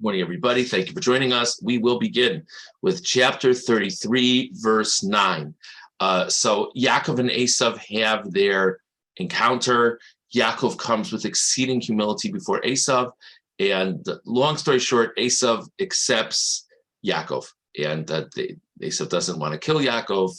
Morning, everybody. Thank you for joining us. We will begin with chapter 33, verse 9. So Yaakov and Esav have their encounter. Yaakov comes with exceeding humility before Esav. And long story short, Esav accepts Yaakov. And Esav doesn't want to kill Yaakov.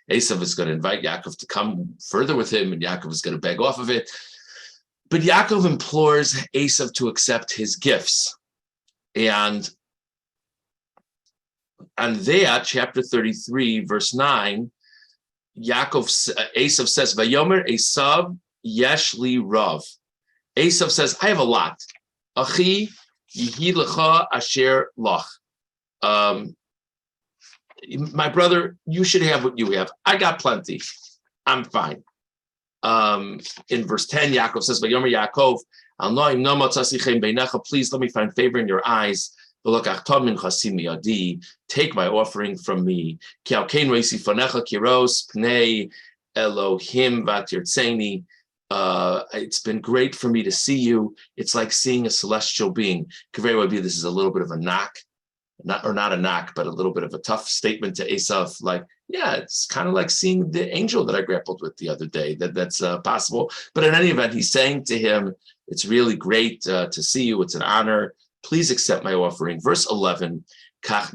Esav is going to invite Yaakov to come further with him, and Yaakov is going to beg off of it. But Yaakov implores Esav to accept his gifts. And on that, chapter 33, verse 9, Esav says, Vayomer Esav yesh li rav. Esav says, I have a lot. Achi yihi lecha asher lach. My brother, you should have what you have. I got plenty. I'm fine. In verse 10, Yaakov says, Vayomer Yaakov, please let me find favor in your eyes. Take my offering from me. It's been great for me to see you. It's like seeing a celestial being. Could very well be this is a little bit of a knock, not a knock, but a little bit of a tough statement to Esav. Like, yeah, it's kind of like seeing the angel that I grappled with the other day. That's possible. But in any event, he's saying to him, it's really great to see you. It's an honor. Please accept my offering. Verse 11, please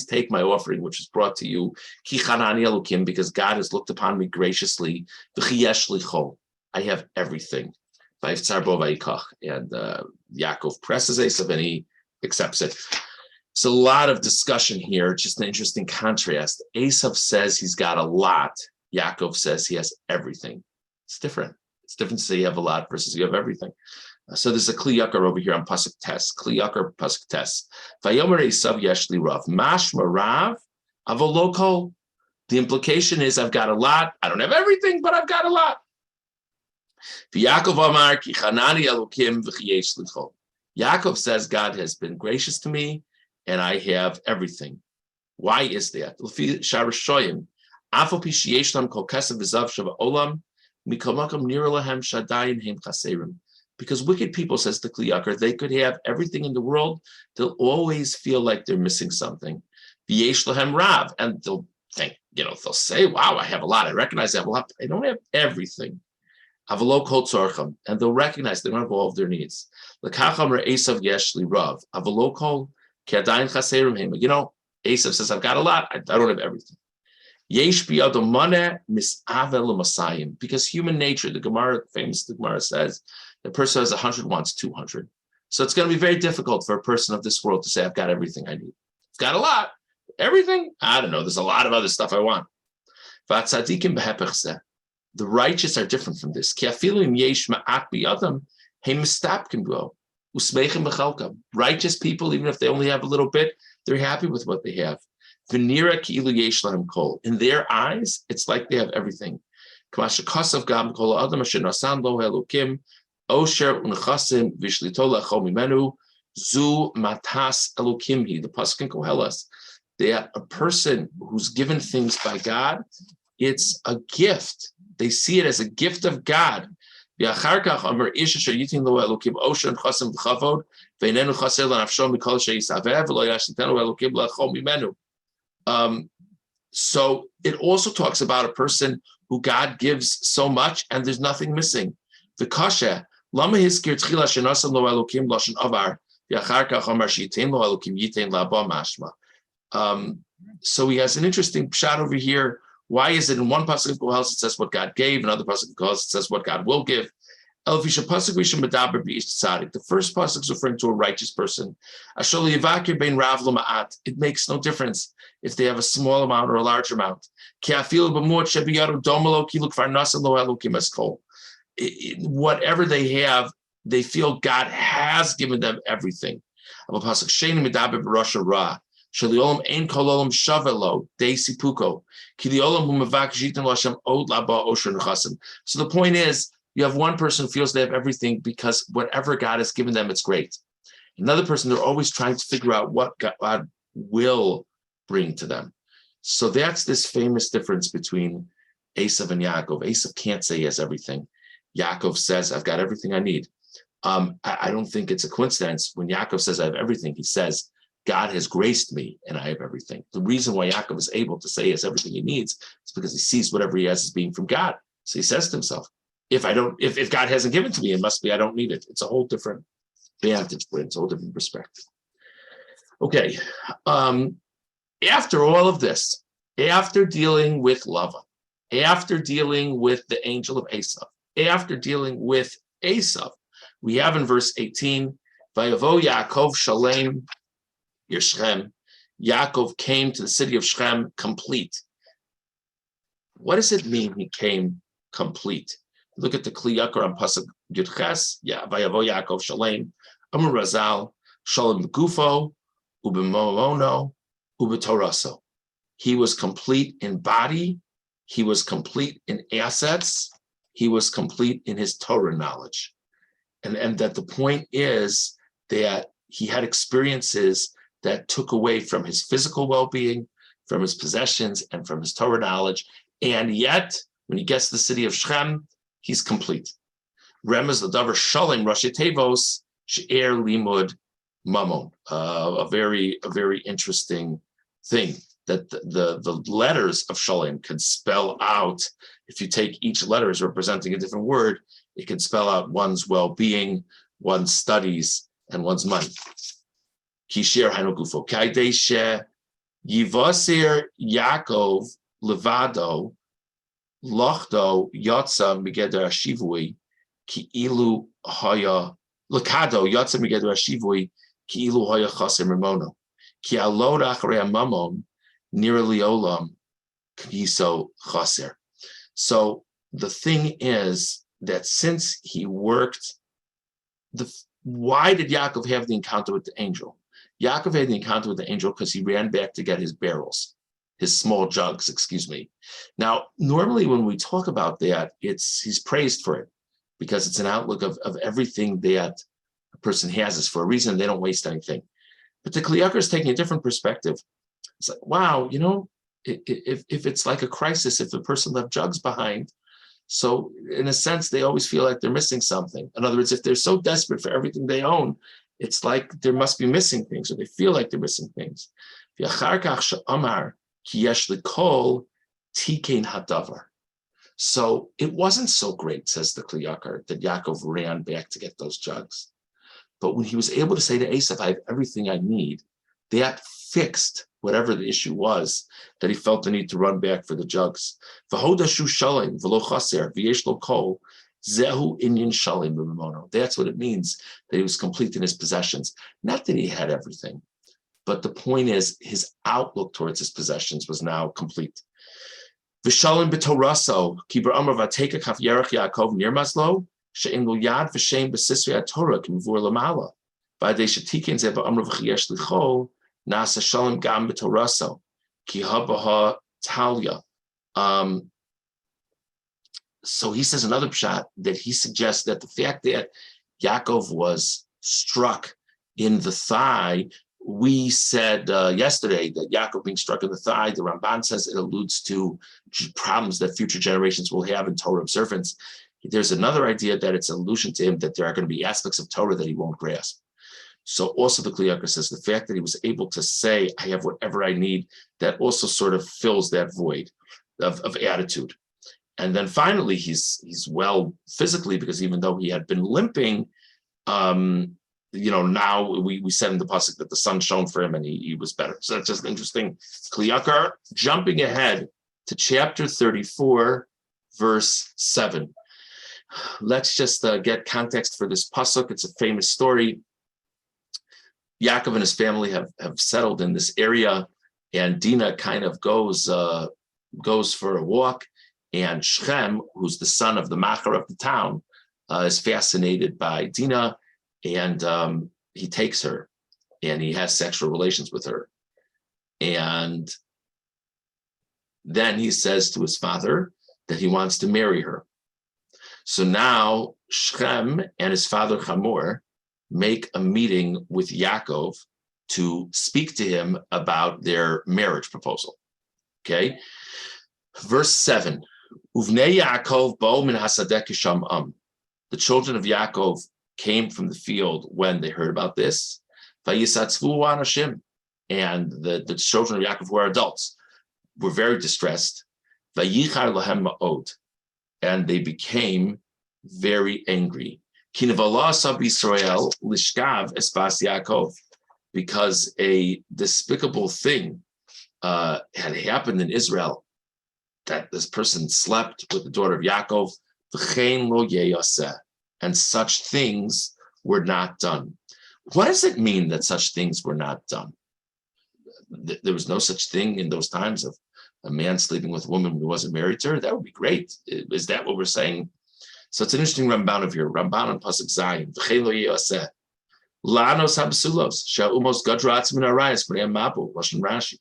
take my offering, which is brought to you, because God has looked upon me graciously. I have everything. And Yaakov presses Esav and he accepts it. It's a lot of discussion here, just an interesting contrast. Esav says he's got a lot. Yaakov says he has everything. It's different. It's different to say you have a lot versus you have everything. So there's a Kli Yakar over here on Pasuk Tes. Kli Yakar Pasuk Tes. Vayomer Esav yesh li rav. Mashma rav avolokol. The implication is I've got a lot. I don't have everything, but I've got a lot. Yaakov Amar ki chanani elokim v'chiyesh lichol. Yaakov says God has been gracious to me and I have everything. Why is that? L'fi Sharashoyim. Afal pi sheyesh lam kol kesav v'zav shava olam. Because wicked people, says the Kli Yakar, they could have everything in the world, they'll always feel like they're missing something. Rav, and they'll think, they'll say, wow, I have a lot. I recognize I have a lot, but I don't have everything. And they'll recognize they don't have all of their needs. Esav says, I've got a lot, I don't have everything. Because human nature, the Gemara says, the person has 100 wants 200. So it's going to be very difficult for a person of this world to say, I've got everything I need. It's got a lot. Everything? I don't know. There's a lot of other stuff I want. The righteous are different from this. Righteous people, even if they only have a little bit, they're happy with what they have. In their eyes, it's like they have everything. The Pasuk in Koheles, that a person who's given things by God, it's a gift. They see it as a gift of God. So it also talks about a person who God gives so much and there's nothing missing. The kasha, lama hiskir tchila shenasan lo elokim lashon avar, v'acharkach amar sheyitain lo elokim yitain la'aba mashma. So he has an interesting shot over here. Why is it in one pasuk of Koheles it says what God gave, another pasuk of Koheles it says what God will give? The first pasuk is referring to a righteous person. It makes no difference if they have a small amount or a large amount. Whatever they have, they feel God has given them everything. So the point is, you have one person who feels they have everything because whatever God has given them, it's great. Another person, they're always trying to figure out what God will bring to them. So that's this famous difference between Esav and Yaakov. Esav can't say he has everything. Yaakov says, I've got everything I need. I don't think it's a coincidence when Yaakov says I have everything. He says, God has graced me and I have everything. The reason why Yaakov is able to say he has everything he needs is because he sees whatever he has as being from God. So he says to himself, if God hasn't given to me, it must be I don't need it. It's a whole different vantage point. It's a whole different perspective. Okay. After all of this, after dealing with Lavan, after dealing with the angel of Esav, after dealing with Esav, we have in verse 18, Vayavo Yaakov Shalem Yeshchem. Yaakov came to the city of Shechem complete. What does it mean he came complete? Look at the Kli Yakar on Pasuk Yudches. Vayavo Yaakov Shalem. Amar Razal Shalem Gufo Ubimono Ubetoraso. He was complete in body. He was complete in assets. He was complete in his Torah knowledge. And that the point is that he had experiences that took away from his physical well-being, from his possessions, and from his Torah knowledge. And yet, when he gets to the city of Shechem, he's complete. Remez l'davar shalem rashi tevos she'er limud mamon. A very interesting thing that the letters of shalem can spell out. If you take each letter as representing a different word, it can spell out one's well-being, one's studies, and one's money. Kishir hanugufo kaideshe yivasir Yaakov levado lochdo yotza migeder ashivui ki ilu haya lakado yotza migeder ashivui ki ilu haya chaser mimono ki alod acharei mamon nira liolam kiso chaser. So the thing is that since he worked, why did Yaakov have the encounter with the angel? Yaakov had the encounter with the angel because he ran back to get his barrels, his small jugs, excuse me. Now, normally when we talk about that, he's praised for it because it's an outlook of everything that a person has is for a reason. They don't waste anything. But the Kli Yakar is taking a different perspective. It's like, wow, if it's like a crisis, if the person left jugs behind, so in a sense, they always feel like they're missing something. In other words, if they're so desperate for everything they own, it's like there must be missing things, or they feel like they're missing things. So it wasn't so great, says the Kli Yakar, that Yaakov ran back to get those jugs. But when he was able to say to Esav, I have everything I need, that fixed whatever the issue was, that he felt the need to run back for the jugs. That's what it means that he was complete in his possessions. Not that he had everything, but the point is his outlook towards his possessions was now complete. V'shalom b'toraso kibur amar v'ateka kaf yerach Yaakov nirmazlo she'en lo yad v'shem b'sisrei haTorah k'mvur lamala v'adei shetikin ze ba'amar v'chiyesh lichol nasa shalom gam b'toraso ki habaha talya. So he says another pshat that he suggests that the fact that Yaakov was struck in the thigh, we said yesterday that Yaakov being struck in the thigh, the Ramban says it alludes to problems that future generations will have in Torah observance. There's another idea that it's an allusion to him that there are going to be aspects of Torah that he won't grasp. So also the Kli Yakar says the fact that he was able to say, I have whatever I need, that also sort of fills that void of attitude. And then finally, he's well physically, because even though he had been limping, now we said in the pasuk that the sun shone for him and he was better. So that's just interesting. Kli Yakar, jumping ahead to chapter 34, verse 7. Let's just get context for this pasuk. It's a famous story. Yaakov and his family have settled in this area, and Dinah kind of goes for a walk. And Shechem, who's the son of the macher of the town, is fascinated by Dinah, and he takes her, and he has sexual relations with her. And then he says to his father that he wants to marry her. So now Shechem and his father Hamor make a meeting with Yaakov to speak to him about their marriage proposal. Okay, verse 7. Uvnei Yaakov bo min hasadeh kisham am. the children of Yaakov came from the field when they heard about this. Vayisatzvu anashim, and the children of Yaakov who are adults were very distressed. Vayichar lahem ma'od, and they became very angry. Kinavala sab Yisrael lishkav espas Yaakov, because a despicable thing had happened in Israel, that this person slept with the daughter of Yaakov, v'chein lo yeyaseh, and such things were not done. What does it mean that such things were not done? There was no such thing in those times of a man sleeping with a woman who wasn't married to her. That would be great. Is that what we're saying? So it's an interesting Ramban of here. Ramban on Pasuk Zayin. V'chein lo yeyaseh. Lanos habsulos sha'umos gadratz min arayis b'nei mabu. Lashon Rashi.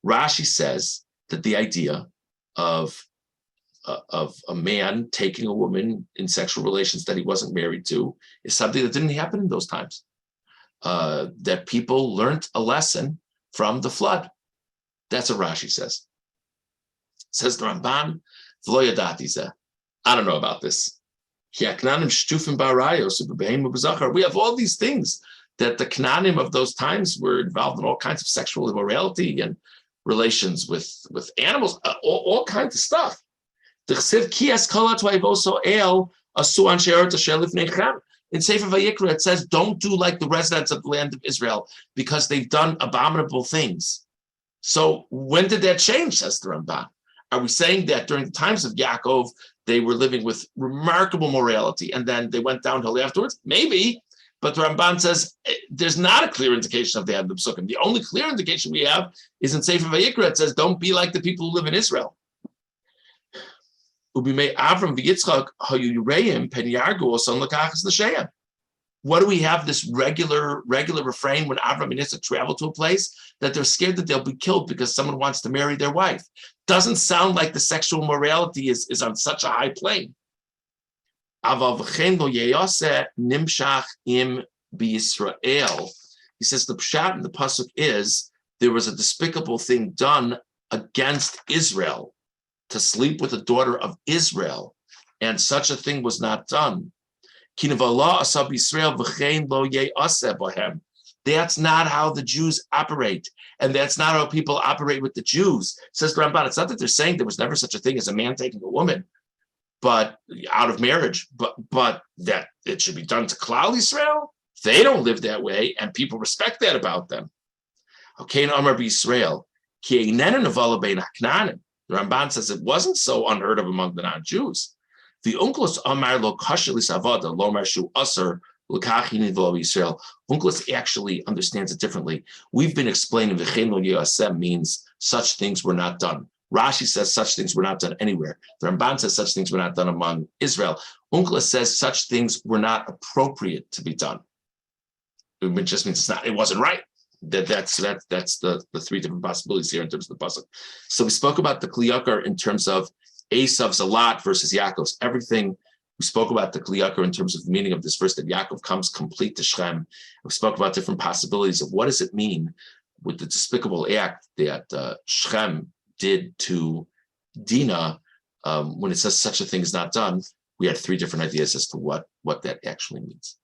Rashi says that the idea of a man taking a woman in sexual relations that he wasn't married to is something that didn't happen in those times. That people learned a lesson from the flood. That's what Rashi says. Says the Ramban, v'lo yadati zeh. I don't know about this. We have all these things that the Knanim of those times were involved in all kinds of sexual immorality and relations with animals, all kinds of stuff. In Sefer Vayikra, it says, don't do like the residents of the land of Israel, because they've done abominable things. So when did that change, says the Ramban? Are we saying that during the times of Yaakov, they were living with remarkable morality, and then they went downhill afterwards? Maybe, but the Ramban says there's not a clear indication of that in the Psukim. The only clear indication we have is in Sefer Vayikra. It says, don't be like the people who live in Israel. What do we have this regular refrain when Avram and Yitzchak travel to a place, that they're scared that they'll be killed because someone wants to marry their wife? Doesn't sound like the sexual morality is on such a high plane. He says the pshat in the pasuk is there was a despicable thing done against Israel, to sleep with the daughter of Israel, and such a thing was not done. That's not how the Jews operate, and that's not how people operate with the Jews. Says the Ramban, it's not that they're saying there was never such a thing as a man taking a woman, but out of marriage, but that it should be done to Klal Yisrael. They don't live that way, and people respect that about them. Okay, in Amar b'Yisrael, ki einenu nevala bein haknanim. The Ramban says it wasn't so unheard of among the non-Jews. The Unclus Amar lo kasher lisavada lo marshu aser l'kachini v'lo Yisrael. Unclus actually understands it differently. We've been explaining v'chein lo yasem means such things were not done. Rashi says such things were not done anywhere. The Ramban says such things were not done among Israel. Unclus says such things were not appropriate to be done. It just means it wasn't right. That's the three different possibilities here in terms of the pasuk. So we spoke about the Kli Yakar in terms of Esav's a lot versus Yaakov's everything. We spoke about the Kli Yakar in terms of the meaning of this verse, that Yaakov comes complete to Shechem. We spoke about different possibilities of what does it mean with the despicable act that Shechem did to Dinah when it says such a thing is not done. We had three different ideas as to what that actually means.